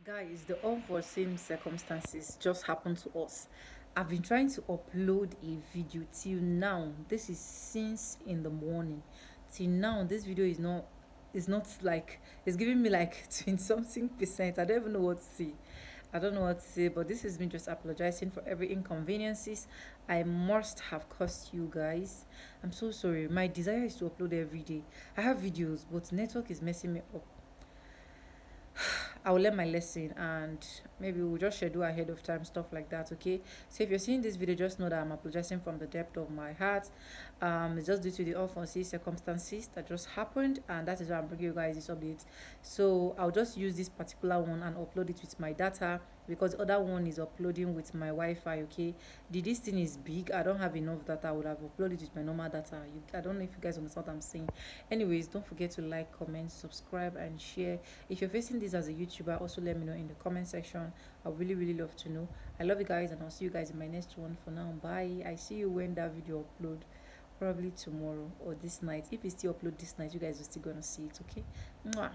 Guys, the unforeseen circumstances just happened to us. I've been trying to upload a video till now. This is since in the morning. Till now, this video is not like it's giving me like 20 something percent. I don't even know what to say. I don't know what to say, but this is me just apologizing for every inconveniences I must have caused you guys. I'm so sorry. My desire is to upload every day. I have videos, but network is messing me up. I will learn my lesson and maybe we'll just schedule ahead of time, stuff like that. Okay. So if you're seeing this video, just know that I'm apologizing from the depth of my heart. It's just due to the unforeseen circumstances that just happened, and that is why I'm bringing you guys this update. So I'll just use this particular one and upload it with my data because the other one is uploading with my Wi-Fi. Okay. This thing is big. I don't have enough data. I would have uploaded it with my normal data. I don't know if you guys understand what I'm saying. Anyways, don't forget to like, comment, subscribe, and share. If you're facing this as a YouTuber, also let me know in the comment section. I really love to know. I love you guys, and I'll see you guys in my next one. For now, bye. I see you when that video upload, probably tomorrow or this night. If it still upload this night, you guys are still gonna see it. Okay. Mwah.